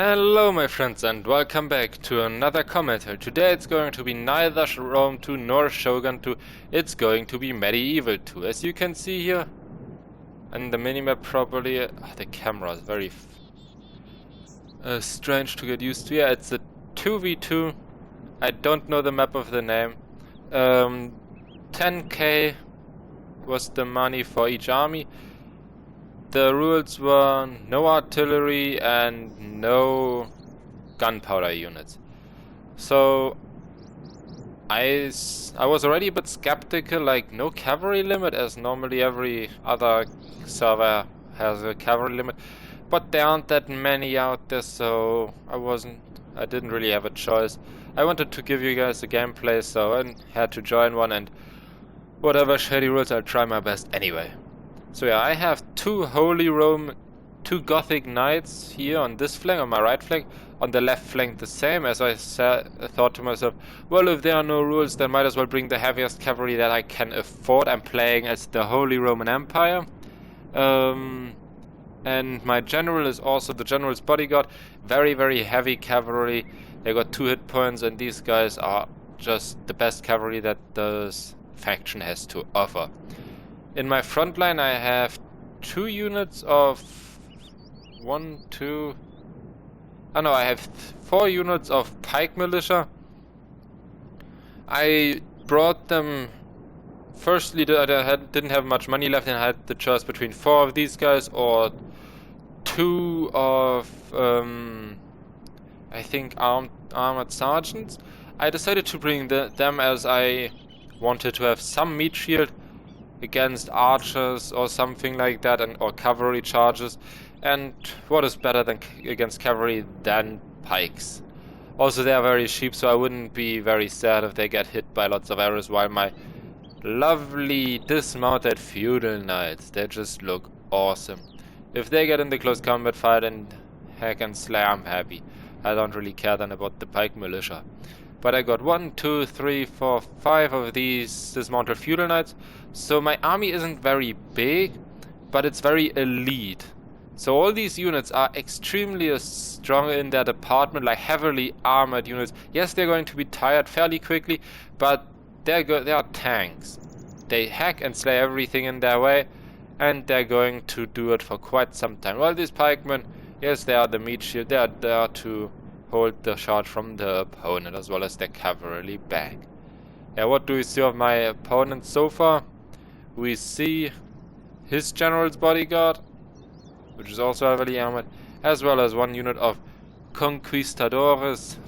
Hello my friends and welcome back to another commentary. Today it's going to be neither Rome 2 nor Shogun 2, it's going to be Medieval 2. As you can see here on the minimap probably, the camera is very strange to get used to. Yeah, it's a 2v2, I don't know the map of the name. 10k was the money for each army. The rules were no artillery and no gunpowder units. So I was already a bit skeptical, like no cavalry limit, as normally every other server has a cavalry limit. But there aren't that many out there, so I didn't really have a choice. I wanted to give you guys a gameplay, so I had to join one, and whatever shady rules, I'll try my best anyway. So yeah, I have two two Gothic Knights here on this flank, on my right flank. On the left flank the same, as I thought to myself, well, if there are no rules, then might as well bring the heaviest cavalry that I can afford. I'm playing as the Holy Roman Empire. And my general is also the general's bodyguard. Very, very heavy cavalry. They got 2 hit points, and these guys are just the best cavalry that this faction has to offer. In my front line I have 2 units of I have 4 units of pike militia. I brought them, firstly I didn't have much money left and I had the choice between 4 of these guys or 2 of I think armored sergeants. I decided to bring them as I wanted to have some meat shield against archers or something like that, or cavalry charges. And what is better than against cavalry than pikes? Also, they are very cheap, so I wouldn't be very sad if they get hit by lots of arrows, while my lovely dismounted feudal knights, they just look awesome. If they get in the close combat fight and hack and slay, I'm happy. I don't really care then about the pike militia. But I got 1, 2, 3, 4, 5 of these dismounted feudal knights. So my army isn't very big, but it's very elite. So all these units are extremely strong in their department, like heavily armored units. Yes, they're going to be tired fairly quickly, but they are tanks. They hack and slay everything in their way, and they're going to do it for quite some time. Well, these pikemen, yes, they are the meat shield. They are there to hold the charge from the opponent, as well as their cavalry back. Yeah, what do we see of my opponent so far? We see his general's bodyguard, which is also heavily armored, as well as 1 unit of conquistadores,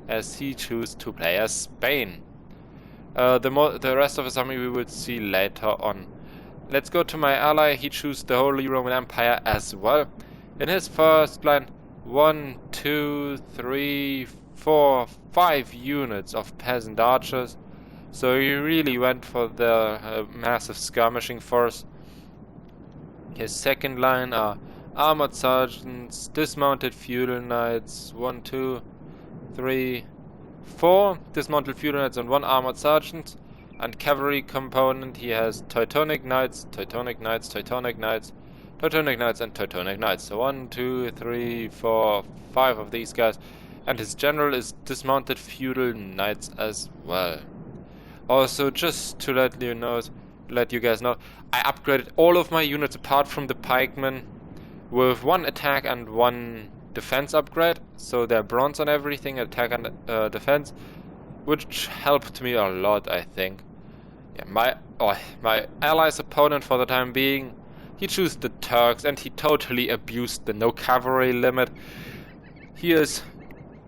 as he chooses to play as Spain. The rest of his army we will see later on. Let's go to my ally. He chooses the Holy Roman Empire as well. In his first line, 1, 2, 3, 4, 5 units of peasant archers. So he really went for the massive skirmishing force. His second line are armored sergeants, dismounted feudal knights, 1, 2, 3, 4 dismounted feudal knights and 1 armored sergeant. And cavalry component, he has Teutonic knights, Teutonic knights, Teutonic knights, Teutonic knights and Teutonic knights. So 1, 2, 3, 4, 5 of these guys. And his general is dismounted feudal knights as well. Also, just to let you guys know, I upgraded all of my units apart from the pikemen with 1 attack and 1 defense upgrade. So they're bronze on everything, attack and defense, which helped me a lot, I think. Yeah, my ally's opponent for the time being, he chose the Turks, and he totally abused the no cavalry limit. Here's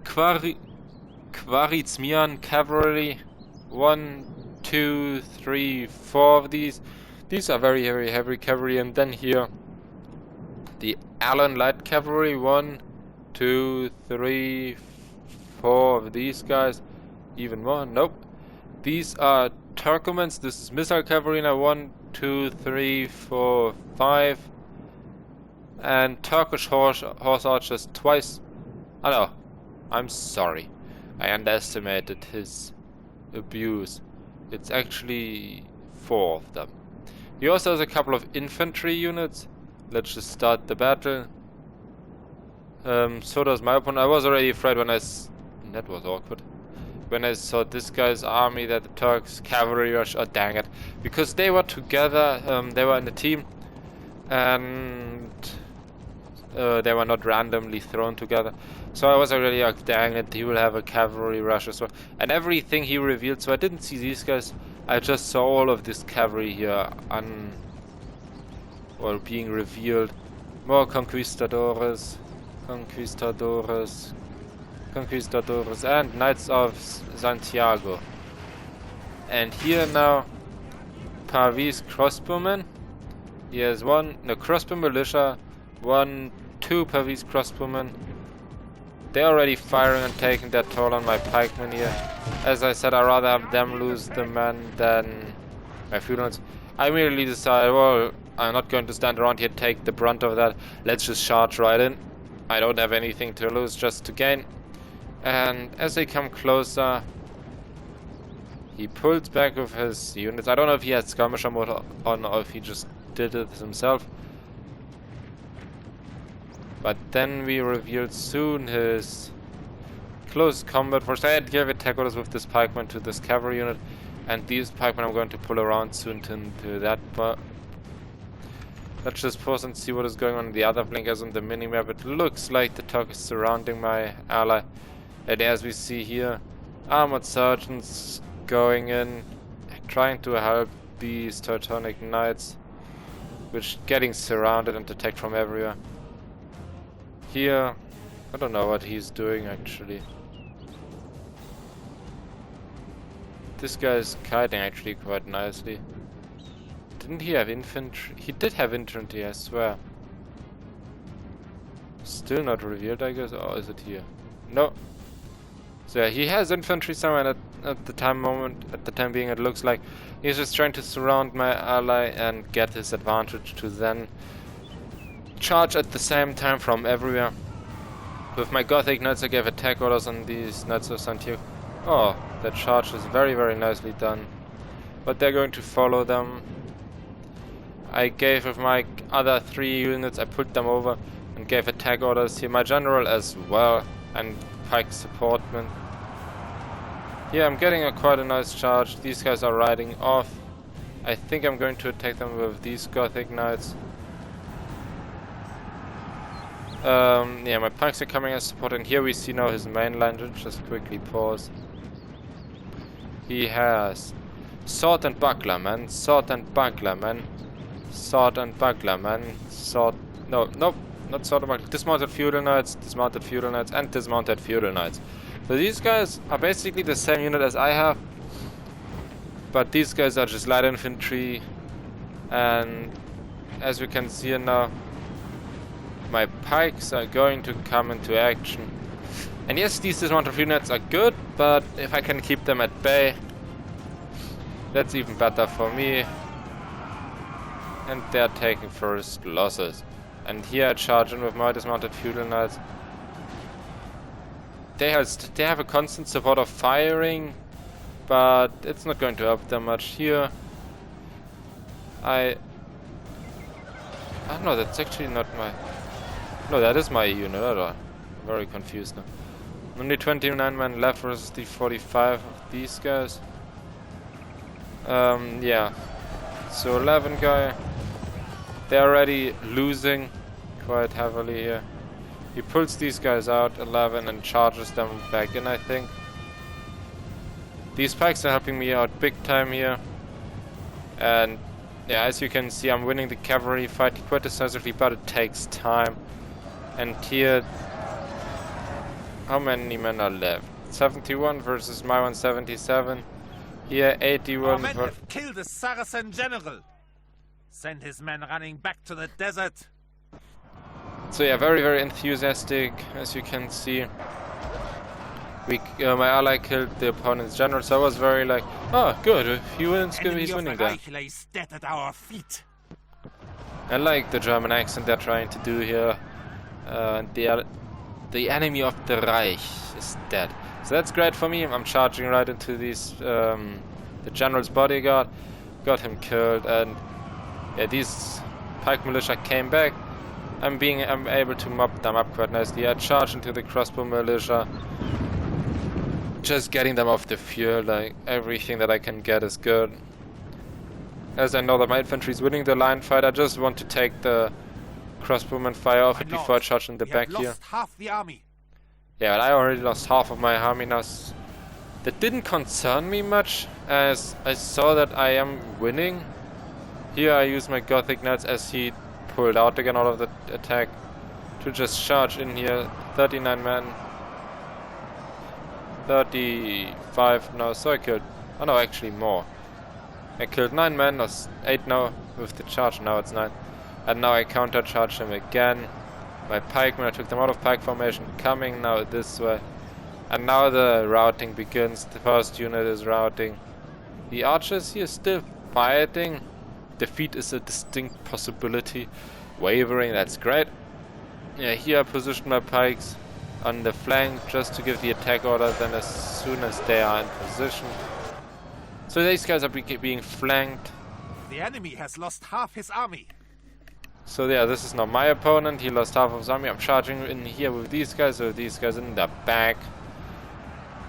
Khwarezmian cavalry. 1, 2, 3, 4 of these. These are very, very heavy cavalry. And then here, the Alan light cavalry. 1, 2, 3, 4 of these guys. Even more. Nope. These are Turkomans. This is missile cavalry now. 1, 2, 3, 4, 5. And Turkish horse archers twice. Oh no, I'm sorry. I underestimated his abuse. It's actually 4 of them. He also has a couple of infantry units. Let's just start the battle. So does my opponent. I was already afraid when that was awkward. When I saw this guy's army, that the Turks cavalry rush. Oh dang it! Because they were together. They were in a team, and they were not randomly thrown together. So I was already like, dang it, he will have a cavalry rush as well. And everything he revealed, so I didn't see these guys. I just saw all of this cavalry here being revealed. More conquistadores, conquistadores, conquistadores, and Knights of Santiago. And here now, Pavis crossbowmen. He has crossbow militia, 2 Pavis crossbowmen. They're already firing and taking their toll on my pikemen here. As I said, I'd rather have them lose the men than my feudal knights. I immediately decided, well, I'm not going to stand around here, take the brunt of that. Let's just charge right in. I don't have anything to lose, just to gain. And as they come closer, he pulls back with his units. I don't know if he had skirmisher mode on or if he just did it himself. But then we revealed soon his close combat force. I had gave attack orders with this pikeman to this cavalry unit, and these pikemen I'm going to pull around soon into that. But let's just pause and see what is going on in the other blinkers on the minimap. It looks like the Turk is surrounding my ally, and as we see here, armored sergeants going in, trying to help these Teutonic knights, which getting surrounded and attacked from everywhere. Here, I don't know what he's doing actually. This guy's kiting actually quite nicely. Didn't he have infantry? He did have infantry, I swear. Still not revealed, I guess, or is it here? No. So yeah, he has infantry somewhere at the time being. It looks like he's just trying to surround my ally and get his advantage to then charge at the same time from everywhere. With my Gothic Knights, I gave attack orders on these Knights of Santiago. Oh, that charge is very, very nicely done. But they're going to follow them. I gave with my other 3 units, I put them over and gave attack orders here. My general as well, and pike supportmen. Yeah, I'm getting quite a nice charge. These guys are riding off. I think I'm going to attack them with these Gothic Knights. Yeah, my pikes are coming as support, and here we see now his main line. Just quickly pause. He has sword and buckler, man. Sword and buckler, man. Sword and buckler, man. Sword. Nope, not sword and buckler. Dismounted feudal knights, and dismounted feudal knights. So these guys are basically the same unit as I have, but these guys are just light infantry, and as we can see here now, my pikes are going to come into action. And yes, these dismounted feudal knights are good, but if I can keep them at bay, that's even better for me. And they're taking first losses. And here I charge in with my dismounted feudal knights. They have a constant support of firing, but it's not going to help them much here. I don't know, that's actually not my... No, that is my unit. I'm very confused now. Only 29 men left versus the 45 of these guys. Yeah. So 11 guy. They're already losing quite heavily here. He pulls these guys out, 11, and charges them back in, I think. These pikes are helping me out big time here. And yeah, as you can see, I'm winning the cavalry fight quite decisively, but it takes time. And here, how many men are left? 71 versus my 177. Here, 81. Our men have killed the Saracen general. Send his men running back to the desert. So yeah, very, very enthusiastic, as you can see. My ally killed the opponent's general, so I was very like, oh, good, if he wins, he's winning that. Lays dead at our feet. I like the German accent they're trying to do here. The enemy of the Reich is dead. So that's great for me. I'm charging right into these, the general's bodyguard. Got him killed, and yeah, these pike militia came back. I'm able to mop them up quite nicely. I charge into the crossbow militia. Just getting them off the field, like everything that I can get is good. As I know that my infantry is winning the line fight, I just want to take the crossbowmen fire off it before I charge in the back here. Lost half the army. Yeah, but I already lost half of my army now. That didn't concern me much, as I saw that I am winning. Here I use my Gothic Knights as he pulled out again out of the attack to just charge in here. 39 men. 35 now, so I killed... Oh no, actually more. I killed 9 men, or 8 now with the charge, now it's 9. And now I counter-charge him again. My pikemen, I took them out of pike formation, coming now this way. And now the routing begins, the first unit is routing. The archers here still fighting. Defeat is a distinct possibility. Wavering, that's great. Yeah, here I position my pikes on the flank just to give the attack order then as soon as they are in position. So these guys are being flanked. The enemy has lost half his army. So yeah, this is now my opponent. He lost half of his army. I'm charging in here with these guys in the back.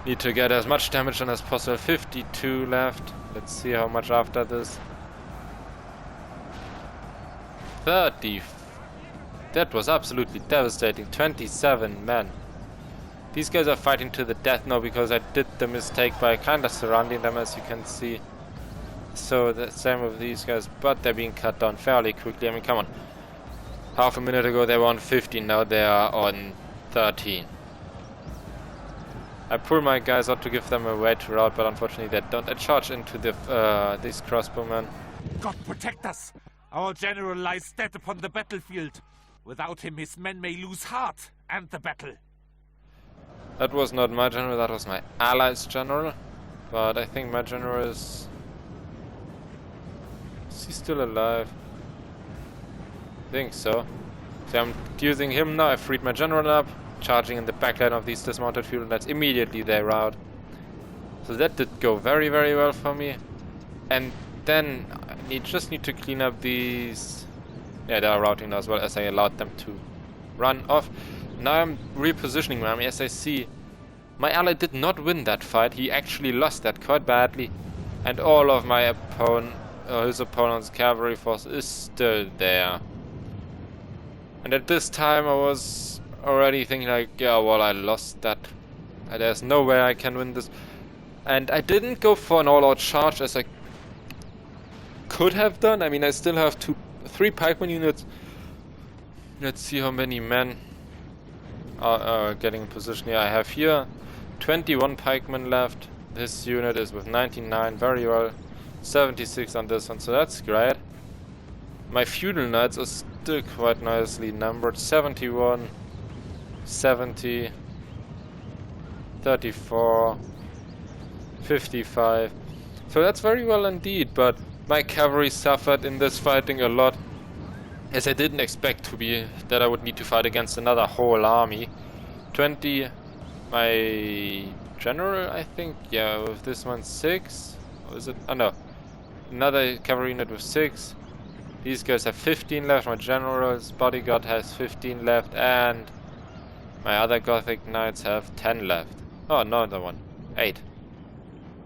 Need to get as much damage done as possible. 52 left. Let's see how much after this. 30. That was absolutely devastating. 27 men. These guys are fighting to the death now because I did the mistake by kind of surrounding them, as you can see. So the same with these guys, but they're being cut down fairly quickly. I mean, come on. Half a minute ago they were on 15, now they are on 13. I pull my guys out to give them a way to rout, but unfortunately they don't. I charge into the these crossbowmen. God protect us! Our general lies dead upon the battlefield. Without him, his men may lose heart and the battle. That was not my general, that was my allies' general. But I think my general is... Is he still alive? I think so. So I'm using him now. I freed my general up, charging in the backline of these dismounted field knights. Immediately they rout. So that did go very, very well for me. And then I just need to clean up these... Yeah, they are routing now as well, as I allowed them to run off. Now I'm repositioning my army. As I see, my ally did not win that fight. He actually lost that quite badly. And all of my his opponent's cavalry force is still there. And at this time I was already thinking like, yeah, well, I lost that. There's no way I can win this. And I didn't go for an all-out charge as I could have done. I mean, I still have 3 pikeman units. Let's see how many men are getting in position here. I have here 21 pikemen left. This unit is with 99, very well. 76 on this one, so that's great. My feudal knights are still quite nicely numbered. 71, 70, 34, 55. So that's very well indeed, but my cavalry suffered in this fighting a lot, as I didn't expect that I would need to fight against another whole army. 20, my general, I think, yeah, with this one 6, or is it? Oh no, another cavalry unit with 6. These guys have 15 left, my general's bodyguard has 15 left, and my other Gothic knights have 10 left. Oh, another one, 8.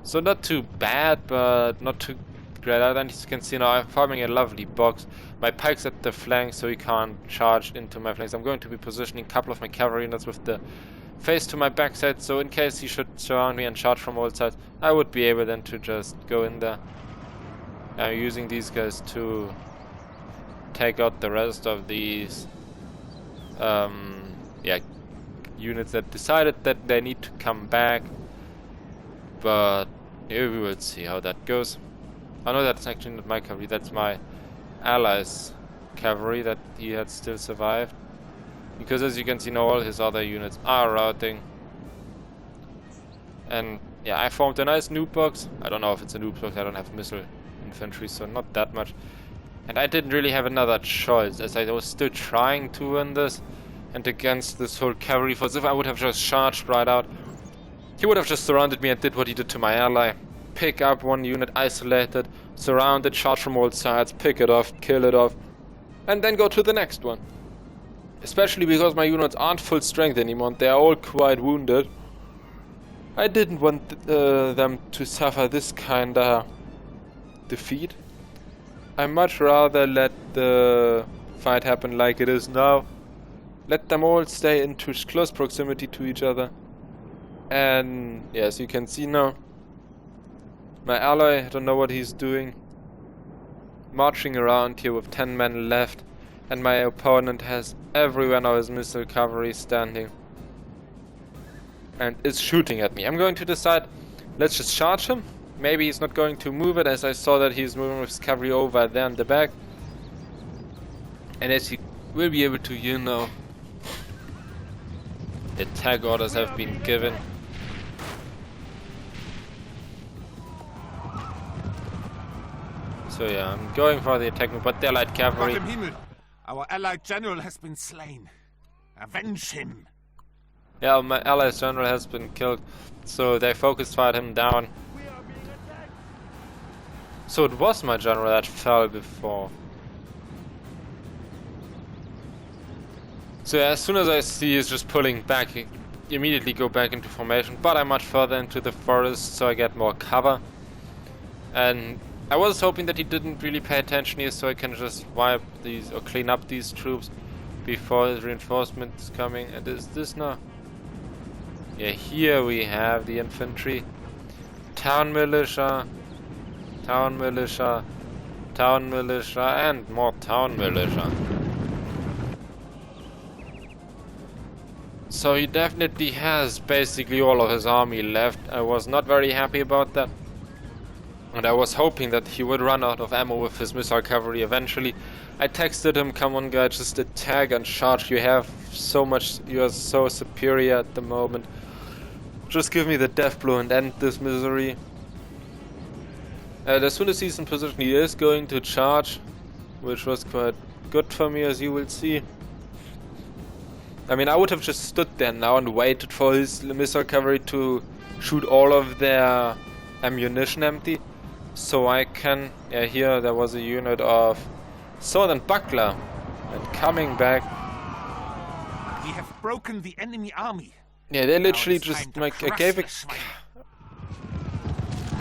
So not too bad, but not too great. And as you can see now, I'm farming a lovely box. My pike's at the flank, so he can't charge into my flanks. I'm going to be positioning a couple of my cavalry units with the face to my backside, so in case he should surround me and charge from all sides, I would be able then to just go in there. I'm using these guys to take out the rest of these units that decided that they need to come back. But yeah, we will see how that goes. I know that's actually not my cavalry, that's my allies' cavalry that he had still survived. Because as you can see now, all his other units are routing. And yeah, I formed a nice noob box. I don't know if it's a noob box, I don't have missile infantry, so not that much. And I didn't really have another choice, as I was still trying to win this. And against this whole cavalry force, if I would have just charged right out, he would have just surrounded me and did what he did to my ally. Pick up one unit, isolate it, surround it, charge from all sides, pick it off, kill it off, and then go to the next one. Especially because my units aren't full strength anymore, and they're all quite wounded. I didn't want them to suffer this kind of defeat. I much rather let the fight happen like it is now. Let them all stay in close proximity to each other. And yeah, as you can see now, my ally, I don't know what he's doing, marching around here with 10 men left, and my opponent has every one of his missile cavalry standing and is shooting at me. I'm going to decide, let's just charge him. Maybe he's not going to move it, as I saw that he's moving with his cavalry over there in the back. And as he will be able to, you know, the attack orders have been given. So yeah, I'm going for the attack move, but they're light cavalry. Gott im Himmel! Our allied general has been slain. Avenge him! Yeah, my allied general has been killed, so they focus fired him down. So it was my general that fell before. So as soon as I see he's just pulling back, he immediately go back into formation, but I'm much further into the forest, so I get more cover. And I was hoping that he didn't really pay attention here, so I can just wipe these or clean up these troops before his reinforcements coming. And is this now? Yeah, here we have the infantry, town militia, town militia, town militia, and more town militia. So he definitely has basically all of his army left. I was not very happy about that. And I was hoping that he would run out of ammo with his missile cavalry eventually. I texted him, come on guy, just attack and charge. You have so much, you are so superior at the moment. Just give me the death blow and end this misery. As soon as he's in position, he is going to charge, which was quite good for me, as you will see. I mean, I would have just stood there now and waited for his missile cavalry to shoot all of their ammunition empty. So I can... Yeah, here there was a unit of sword and buckler. And coming back... We have broken the enemy army. Yeah, they literally just like... I gave a...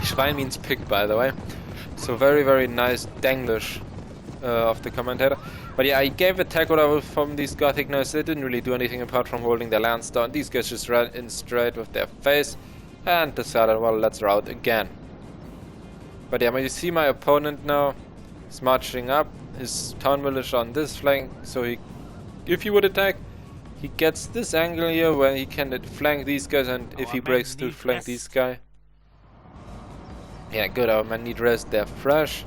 Schwein means pig, by the way. So very, very nice Denglish of the commentator. But yeah, I gave attack order from these Gothic knights. They didn't really do anything apart from holding their lance down. These guys just ran in straight with their face and decided, well, let's rout again. But yeah, you see my opponent now is marching up his town militia on this flank. So he, if he would attack, he gets this angle here where he can flank these guys, and if he breaks to flank these guys. Yeah, good, our men need rest. They're fresh,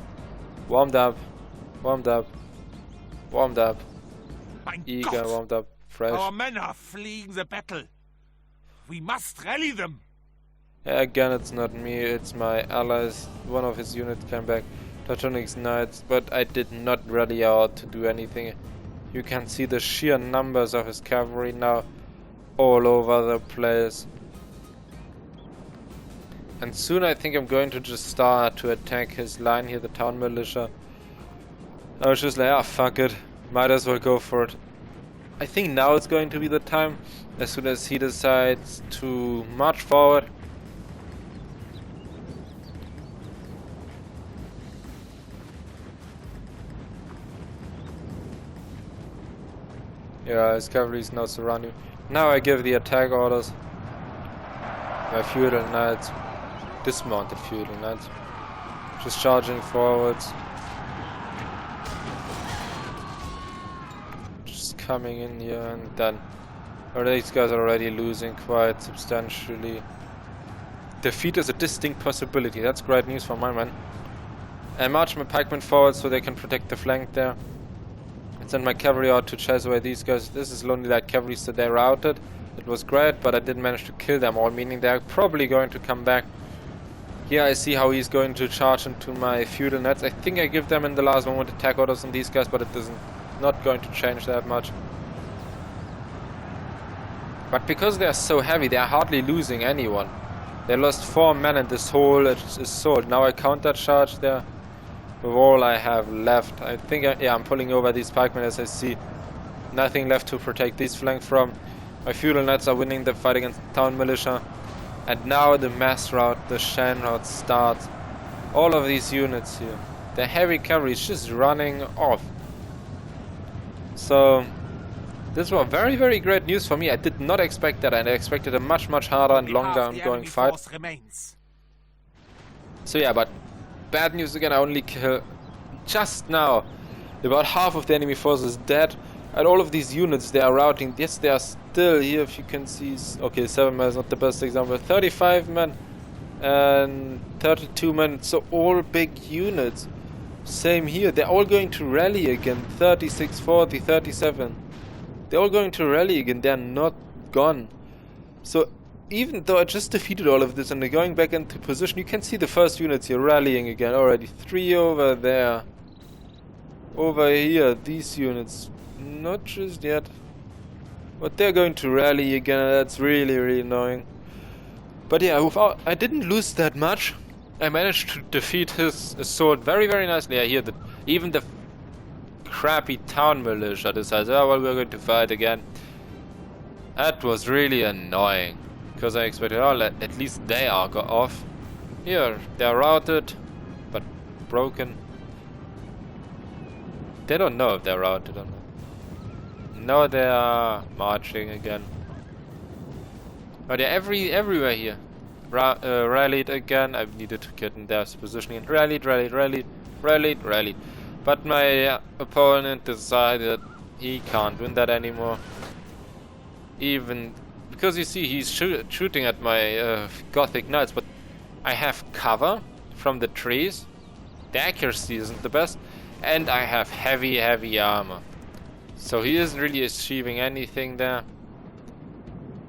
warmed up, warmed up, warmed up, eager, warmed up, fresh. Our men are fleeing the battle. We must rally them. Yeah, again, it's not me, it's my allies. One of his units came back, Teutonic's knights, but I did not rally out to do anything. You can see the sheer numbers of his cavalry now all over the place. And soon I think I'm going to just start to attack his line here, the town militia. I was just like, ah, fuck it, might as well go for it. I think now it's going to be the time, as soon as he decides to march forward. Yeah, his cavalry is now surrounding. Now I give the attack orders. My feudal knights, dismounted feudal knights, just charging forwards. Just coming in here, and then these guys are already losing quite substantially. Defeat is a distinct possibility. That's great news for my men. I march my pikemen forward so they can protect the flank there. Send my cavalry out to chase away these guys. This is Lonely Light Cavalry, so they routed. It was great, but I didn't manage to kill them all, meaning they're probably going to come back. Here I see how he's going to charge into my feudal knights. I think I give them in the last moment attack orders on these guys, but it isn't not going to change that much. But because they're so heavy, they're hardly losing anyone. They lost 4 men in this whole assault. Now I counter charge there. With all I have left, I think, yeah, I'm pulling over these pikemen as I see nothing left to protect these flanks from. My feudal knights are winning the fight against town militia. And now the mass rout, the Shan rout starts. All of these units here. The heavy cavalry is just running off. So this was very, very great news for me. I did not expect that, and I expected a much, much harder and longer ongoing fight. So yeah, but bad news again, I only kill just now. About half of the enemy force is dead. And all of these units, they are routing. Yes, they are still here, if you can see. Okay, 7 men is not the best example. 35 men and 32 men. So all big units. Same here. They're all going to rally again. 36, 40, 37. They're all going to rally again. They're not gone. So even though I just defeated all of this and they're going back into position, you can see the first units here rallying again already. 3 over there. Over here, these units. Not just yet. But they're going to rally again, and that's really, really annoying. But yeah, I didn't lose that much. I managed to defeat his assault very, very nicely. I hear that even the crappy town militia decides, oh well, we're going to fight again. That was really annoying. Because I expected, oh, at least they are off. Here, they're routed, but broken. They don't know if they're routed or not. No, they are marching again. Oh, they're everywhere here. Rallied again. I needed to get in their position again. Rallied. But my opponent decided he can't win that anymore. Even because you see he's shooting at my Gothic knights, but I have cover from the trees. The accuracy isn't the best, and I have heavy armor. So he isn't really achieving anything there.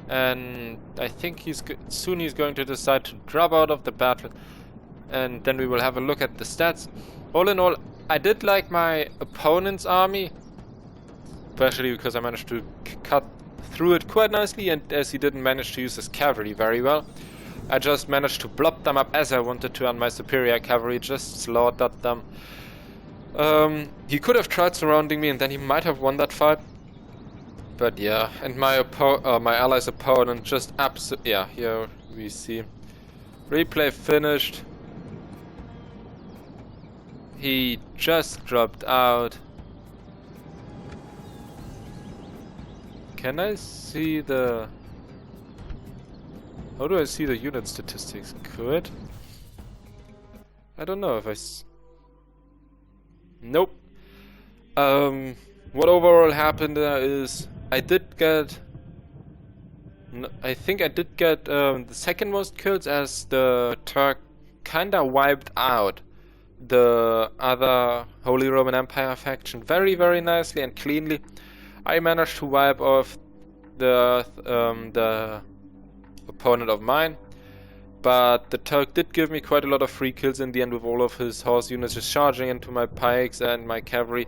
And I think soon he's going to decide to drop out of the battle. And then we will have a look at the stats. All in all, I did like my opponent's army. Especially because I managed to cut through it quite nicely. And as he didn't manage to use his cavalry very well, I just managed to blob them up as I wanted to, and my superior cavalry just slaughtered them. He could have tried surrounding me and then he might have won that fight. But yeah, and my ally's opponent just yeah, here we see. Replay finished. He just dropped out. Can I see the... How do I see the unit statistics? Could? I don't know if I... Nope. What overall happened there is I did get... I think I did get the second most kills, as the Turk kinda wiped out the other Holy Roman Empire faction very, very nicely and cleanly. I managed to wipe off the opponent of mine, but the Turk did give me quite a lot of free kills in the end, with all of his horse units just charging into my pikes and my cavalry.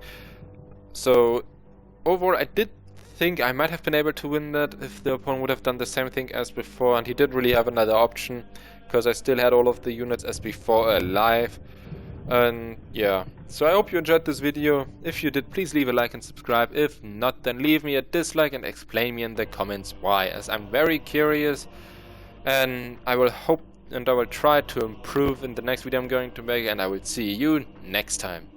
So overall I did think I might have been able to win that if the opponent would have done the same thing as before, and he didn't really have another option because I still had all of the units as before alive. And yeah, so I hope you enjoyed this video. If you did, please leave a like and subscribe. If not, then leave me a dislike and explain me in the comments why, as I'm very curious, and I will hope and I will try to improve in the next video I'm going to make, and I will see you next time.